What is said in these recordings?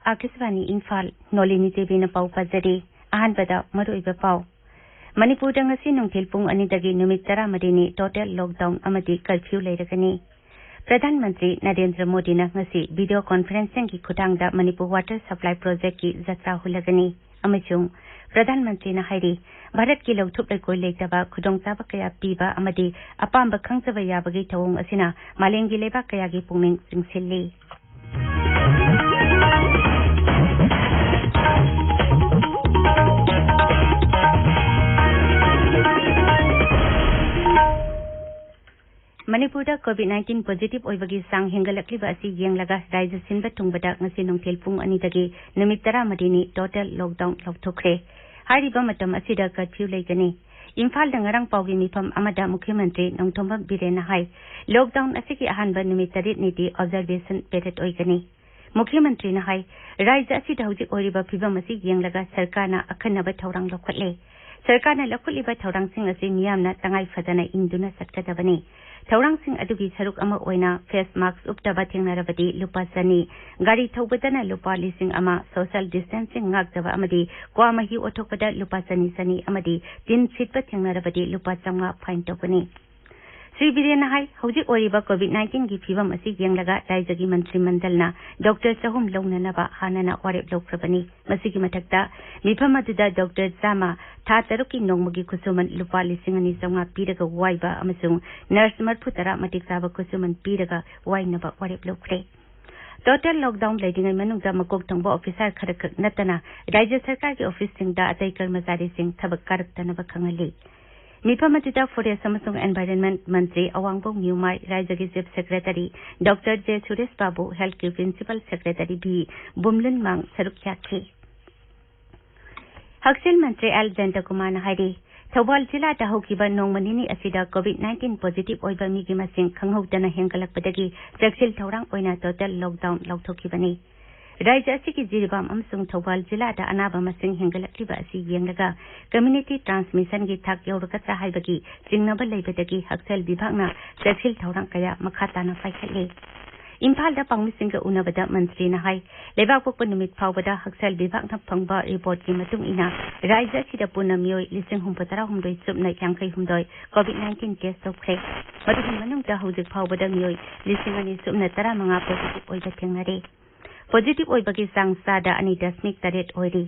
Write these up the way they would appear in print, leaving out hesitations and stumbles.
आकाशवाणी इम्फाल नोलिनी देवी न पाउ पाजरी अहानबदा मरुइबा पाउ मणिपुर दंगसी नुंथिल पुंग अनिदगी नुमित 10 टोटल लॉकडाउन अमदी कर्फ्यू लेरगनी प्रधानमंत्री नरेंद्र मोदी न ngasi वीडियो कॉन्फ्रेंसिंग की खुटांगदा मणिपुर वाटर सप्लाई प्रोजेक्ट की जत्रा हुलगनी अमचुंग प्रधानमंत्री न हाइरी भारत की लौथुप लेकोय लेतबा खुदोंचाबा कया पीबा अमदी अपांबा खंगजबा याबगी थवंग असिना मालेंगी लेबा कयागी पुंगमिंग चिंगसिल्ली मणिपुर कोविड-19 पॉजिटिव ओइबगी सांग हेंगलक्लिबा असि येंगलगा राज्य सिनबा थुंगबदा ngasi नोंथेल पुंग अनिदगी नुमित 10 टोटल लॉकडाउन लौथोखरे हारिबा मतम असिदा कर्फ्यू लेगनी इम्फाल दंगरंग पाउगी मिफम अमदा मुख्यमंत्री नोंथोंबा बिरेना हाई लॉकडाउन असिगी अहानबा नुमित 3 निति ऑब्जर्वेशन पीरियड ओइगनी मुख्यमंत्री न हाई राज्य असिदा हौजिक ओइरिबा फिबम असि येंगलगा सरकारना अखनबा थौरंग लौखटले सरकारना लौखटलिबा थौरंगसिंग असि मियामना तंगाई फदना इंदुना सटकदबनी थौरंगसिंग अदुगी सरुक अमा ओइना फेस मास्क उपतबा थेंगनारबदी लुपा सनी गाड़ी थौबदना लुपा लिसिंग अमा social distancing ngakjaba amadi kwa mahi othokpada lupa sani amadi tin sitpa thengnarabadi lupa chamga fine tokani Shri Biren हाई हौजिक ओरिबा कोविड-19 की फिवम असि येंगलगा राज्यगी मंत्रिमंडलना डॉक्टर चहुम लौननबा हानना वारेप लौख्रबनी मसिगी मथक्ता मिफम अदुदा डॉक्टर चामा था तरुकी नोंमगी खुसुमन लुपा लिसिंग अनि चंगा पीरगा वाइबा अमसुंग नर्स मरफु तरा मटिक चाबा खुसुमन पीरगा वाइनबा वारेप लौख्रे टोटल लॉकडाउन लेदिंगै मनुंगदा मकोक थंबा ऑफिसर खरखक नतना राज्य सरकार की ऑफिस सिंगदा अतै कर्मचारी सिंग थबक कारक्तनबा खंगली मिफम अदुदा फॉरेस्ट अमसुंग एनवायरनमेंट मंत्री अवांगबोंग न्यूमाई राज्यगी चीफ सेक्रेटरी डॉक्टर जे सुरेश बाबू हेल्थ की प्रिंसिपल सेक्रेटरी भी बुमलन मांग सरुख्याखी हक्सेल मंत्री एल जयंत कुमार हाइरी थौबाल जिला हौकिबा नोंमनिनी असिदा कोविड-19 पॉजिटिव ओइबा मिगी मसिंग खंगहौदना हेंगलकपदगी चेक्सिल थौरांग ओइना टोटल लॉकडाउन लौथोखिबनी राज्य असिगी जिरिबाम अमसुंग थौबाल जिला अनाबा मसिंग हेंगलक्लिबा असि येंगलगा कम्युनिटी ट्रांसमिशन की थाक यौरकत्रा हाइबगी चिंगनबा लेबदगी हक्सेल विभागना चेक्सिल थौरांग कया मखाताना पाइखले इम्फाल दा पांगमिसिंग उनबदा मंत्री न हाई लेबाक पोकप नुमित फावबदा हक्सेल विभागना फंगबा रिपोर्ट की मतुंग इना राज्य सिदा पुना मियोय लिसिंग हुंपतरा हुमदोय सुबनै यांखै हुमदोय कोविड-19 केस तौख्रे मदुगि मनुंगदा हौजिक फावबदा मियोय लिसिंग अनि सुबना 15 पॉजिटिव ओइबा थेंगनारे पॉजिटिव ओइबगी सांग सादा अनि दशमिक तरेट ओइरी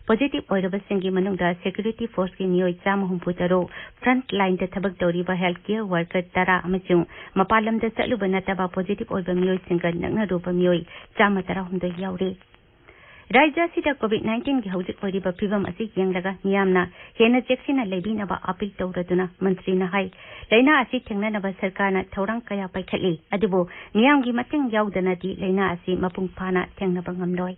पॉजिटिव ओइरबसिंगी मनुंगदा सिक्योरिटी फोर्स की मियोय 130 फ्रंट लाइन द थबक तौरिबा हेल्थ केयर वर्कर 10 अमचुंग मपालमदा चलुबा नतबा पॉजिटिव ओइबा मियोय सिंगल नंगनरुबा मियोय 130 याउरे राज्य सिदा कोविड-19 की हौजिक ओइरिबा फिवम असि येंगलगा मियामना हेना चेक्सिना लेबिनबा अपील तौरदुना मंत्री न हाई लैना असि थेंगननबा सरकारना थौरंग कया पाइखली अदुबो मियामगी मतेंग याउदनादि लैना असि मपुंग फाना थेंगनबा ngamloi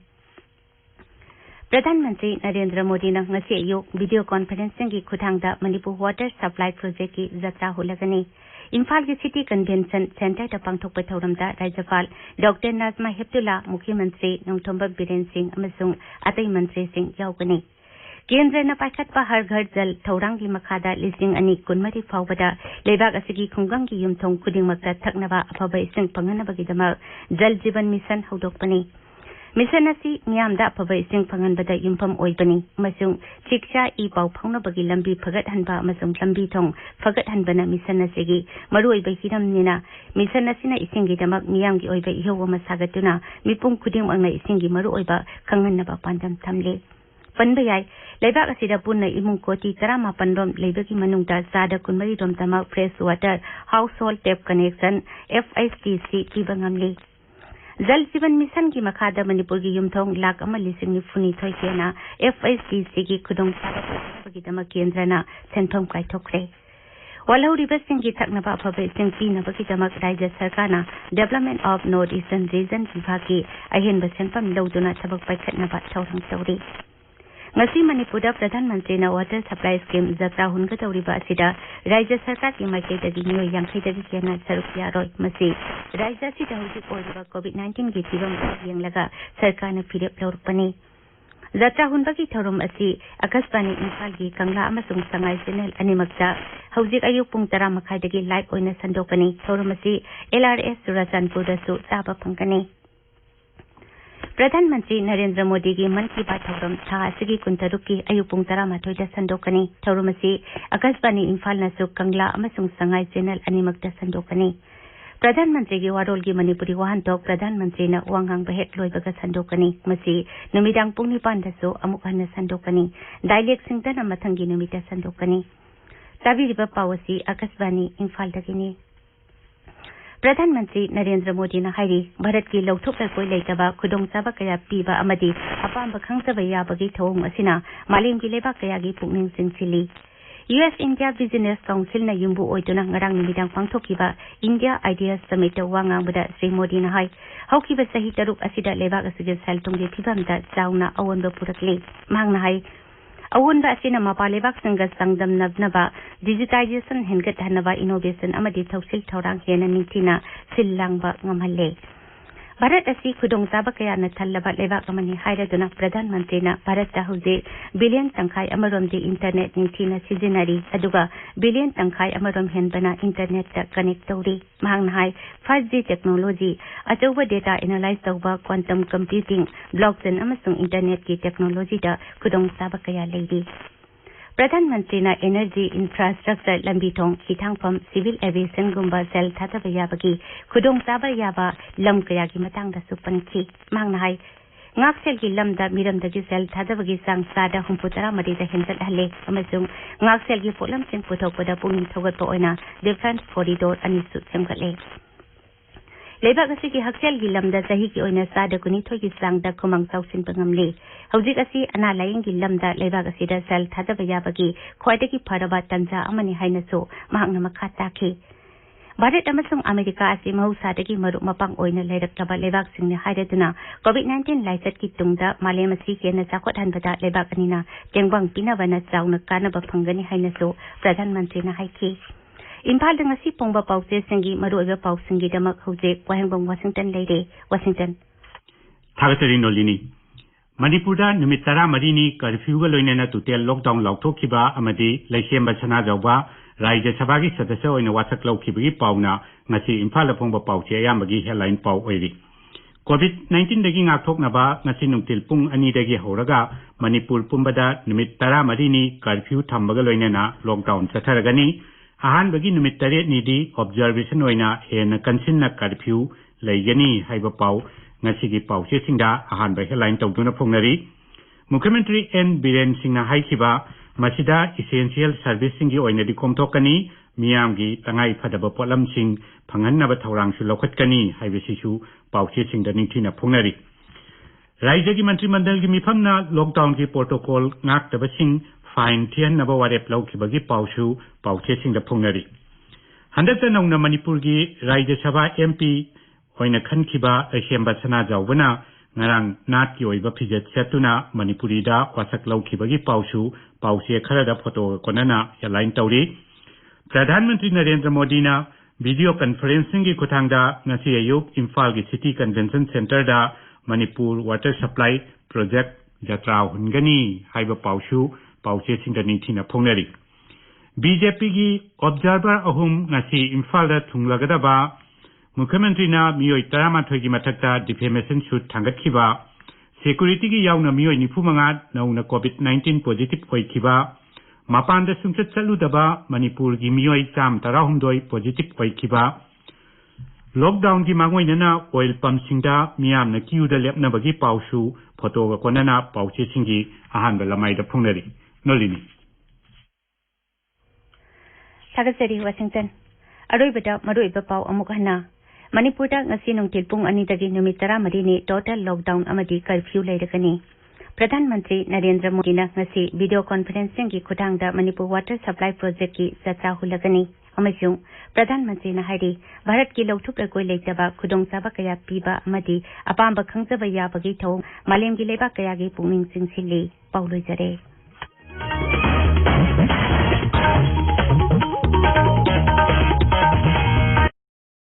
प्रधानमंत्री नरेंद्र मोदी न ngasi ayuk वीडियो कॉन्फ्रेंसिंग की खुटांगदा मणिपुर वाटर सप्लाई प्रोजेक्ट की जत्रा हुलगनी इम्फाल की सिटी कन्वेंशन सेंटर दा पांगथोकपा थौरमदा राज्यपाल डॉक्टर नाजमा हेप्तुल्ला मुख्यमंत्री नोंथोंबा बिरेन सिंह अमसुंग अतै मंत्री सिंह याउगनी केंद्र न पाइखतपा हर घर जल थौरांग की मखादा लिसिंग अनि कुनमरी फावबदा लेबाक असिगी खुंगंग की युमथोंग खुदिंगमक्ता थकनबा अफबा इसिंग फंगनबगीदमक जल जीवन मिशन हौदोकपनी मिशन असि मियामदा अफबा इसिंग फंगनबदा युमफम ओइबनी मसुंग शिक्षा ई पाउ फाउनबगी लंबी फगत हनबा मसुंग लंबी थोंग फगत हनबना मिशन असिगी मरुइबा हिरमनिना मिशन असिना इसिंगीदमक मियामगी ओइबा इहौ मसागतुना मिपुंग खुदिंगमक्ना इसिंगी मरुइबा खंगनबा पांदम थमले पनबयाय लेबाक असिदा पुन्ना इमुंग कोटी 18 रोम लेबगी मनुंगदा सादा कुनमरी रोम तमा fresh water house hold tap connection FITC पीबंगमले जल जीवन मिशन की मखादा मणिपुर की युमथोंग लाख अमा लिसिंग निफुनी थोइसेना FITC की खुदोंग साबगीदमा केंद्रना सेंथोम काइथोखरे वालौरिबा सिंगी थकनबा अफबा सिंग पीनबगीदमक राज्य सरकारना development of north eastern region विभाग की अहेनबा सेंपम लौदुना थबक पाइखतनबा थौरंग तौरी ngasi manipurda प्रधानमंत्री न वाटर सप्लाई स्कीम जत्रा हुनगतौरिबा असिदा राज्य सरकार की माइकैदगी मियोय यांखैदगी केना सरुक यारोय मसी राज्य सिदा हौजिक ओइरिबा कोविड-19 की फिवम येंगलगा सरकारना फिरेप लौरपनी जत्रा हुनबगी थौरम असि आकाशवाणी इम्फाल की कंगला अमसुंग संगाई चैनल अनिमक्ता हौजिक अयुक पुंग 10 मखाइदगी लाइव ओइना संदोकनी थौरम असि LRS चुराचानपुरदसु ताबा फंगनी प्रधानमंत्री नरेंद्र मोदी की मन की बात थौरम था असगी कुंतरुक की अयुक पुंग 12 संदोकनी थौरम असी आकाशवाणी इम्फाल नसु कंगला अमसुंग संगाई चैनल अनिमक्ता संदोकनी प्रधानमंत्री की वारोल की मणिपुरी वाहनथोक प्रधानमंत्री न वांगांग बहेक लोइबगा संदोकनी मसी नुमिदांग पुंग 9 दसु अमुक हन्ना संदोकनी डायलेक्ट सिंगदन मथंगी नुमिता संदोकनी ताबिरिबा पावसी आकाशवाणी इम्फाल दगिनी प्रधानमंत्री नरेंद्र मोदी ने हाइरी भारत की लौथोकलकोई लेतबा खुदोंचाबा कया पीबा अमदी अपांबा खंगजबा याबगी थौंग असिना मालेम की लेबा कया की पुकनिंग सिंगसिली US India Business Council na yumbu oituna ngarang nimidang pangthokiba India Ideas Summit wangangbada Sri Modi na hai haukiba sahi taruk asida lebak asige saltungge thibamda chauna awonba purakli mangna hai awonba asina mapalebak sanga sangdam nabnaba digitization hengat hanaba innovation amadi thausil thorang hena ningtina sillangba ngamhalle Bharat असी खुदोंचाबा कया न थल्लबा लेबाक अमनि हाइरदुना प्रधानमंत्री ना भारत ता हुजे billion तंखाई अमरोमदि इंटरनेट निंथिना सिजिनारी अदुगा बिलियन तंखाई अमरोम हेनबना इंटरनेट ता कनेक्ट तौरी मांगना हाई 5G टेक्नोलॉजी अचौबा डेटा एनालाइज तौबा क्वांटम कंप्यूटिंग ब्लॉकचेन अमसुंग इंटरनेट की टेक्नोलॉजी दा खुदोंचाबा कया लेदी प्रधानमंत्री ना एनर्जी इंफ्रास्ट्रक्चर लंबीथोंग हिथांगफम सिविल एविएशन गुंबा सेल थातबा याबगी खुदोंचाबा याबा लम कया की मतंगदा सुपनखी मांगना हाई ngaksel gi lamda miramdagi sel thadabagi sang sada 63 madida henjat halle amasung ngaksel gi polam sing puthokpada pungin thogat to oina defense corridor ani su semgale लेबाक असी की हक्सेल की लमदा सही की ओइना सादा कुनी थोगी सांगदा खुमंग चौसिन बंगमले हौजिक असी अना लायंग की लमदा लेबाक असी दा सेल थादबा याबगी ख्वाइदगी फरबा तंजा अमनि हाइनसो महांगना मखा ताखे भारत अमसुंग अमेरिका असी महौसादगी मरुक मपांग ओइना लेरक्तबा लेबाक सिंगने हाइरदुना कोविड-19 लाइसत की तुंगदा मालेम असी केना चाखोट हनबदा लेबाक अनिना तेंगबंग पिनाबना चाउना कानबा फंगनी हाइनसो प्रधानमंत्री ना हाइखी इम्फाल दंगसी पोंबा पाउसे सिंगी मरुइबा पाउसिंगी दमक हौजे वाहेंगबम वाशिंगटन लेरे वाशिंगटन थागतरी नोलिनी मणिपुरदा निमित 10 नि कर्फ्यूगा लोइनेना टोटल लॉकडाउन लाउथोखिबा अमदी लैसेंबा सना जावबा राज्य सभागी सदस्य ओइना वासक लौखिबगी पाउना ngasi इम्फाल पोंबा पाउचे यामगी हेडलाइन पाउ ओइरी कोविड-19 दगी ngakthoknaba ngasi nungtil pung 2 dagi horaga Manipur पुंबदा निमित 10 नि कर्फ्यू थम्बगा लोइनेना लॉकडाउन चथरगनी अहानबगी निमित 8 निदी ऑब्जर्वेशन ओइना हेन कंसिनना कर्फ्यू लेगनी हाइबा पाउ ngasi पाउचे सिंगदा अहानबा हेडलाइन तौदुना फोंगनरी मुख्यमंत्री एन बीरेन सिंहना हाइखिबा मसिदा इसेंशियल सर्विस सिंगी ओइनादि कोमथोकनी मियामगी तंगाई फदबा पोलम सिंग फंगननबा थौरांगसु लौखटकनी हाइबसिसु पाउचे सिंगदा निंथिना फोंगनरी राज्य की मंत्रिमंडल की मिफमना लॉकडाउन की प्रोटोकॉल ngaktaba sing फाइन थियनबा वारेप लौखिबगी पाउसु पाउचे सिंगदा फोंगनरी हंदता नौना मणिपुर की राज्य सभा एमपी ओइना खनखिबा असेंबा सना जावबना ngarang nat ki oiba phijet setuna manipuri da wasak lawkhibagi pausu pause kharada photo konana headline tawri प्रधानमंत्री नरेंद्र मोदी ना वीडियो कॉन्फ्रेंसिंग की खुथांगदा ngasi ayuk Imphal की सिटी कन्वेंशन सेंटर दा मणिपुर वाटर सप्लाई प्रोजेक्ट जत्रा हुनगनी हाइबा पाउसु पाउचे सिंगनी थिना फोंगनरी बीजेपी की ऑब्जर्वर अहुम ngasi Imphal दा थुंगलगदबा मुख्यमंत्री ना मियोई 13 की मथकता डिफेमेशन सूट थांगतखिबा सिक्योरिटी की यावना मियोई 95 नौना कोविड-19 पॉजिटिव ओइखिबा मापान दा सुंचत चलुदबा मणिपुर की मियोई 112 पॉजिटिव ओइखिबा लॉकडाउन की मांगोइनना ऑयल पंप सिंगदा मियामना किउदा लेपनबगी पाउसु फोटो कोनना पाउचे सिंगी अहानबा लमाइदा फोंगनरी नोलिनी थागतरी वाशिंगटन अरोइबदा मरुइबा पाउ अमुक हना मणिपुरदा ngasi nungtil pung 2 dagi numit 10 ni total lockdown amadi curfew leiragani प्रधानमंत्री नरेंद्र मोदी ने ngasi वीडियो कॉन्फ्रेंसिंग की खुदांगदा मणिपुर वाटर सप्लाई प्रोजेक्ट की चर्चा हुलगनी अमसुंग प्रधानमंत्री ने हाइरी भारत की लौथुकलकोई लेतबा खुदोंचाबा कया पीबा अमदी अपांबा खंगजबा याबगी थौ मालेम की लेबा कया की पुंगनिंग सिंगसिली पाउलोइजरे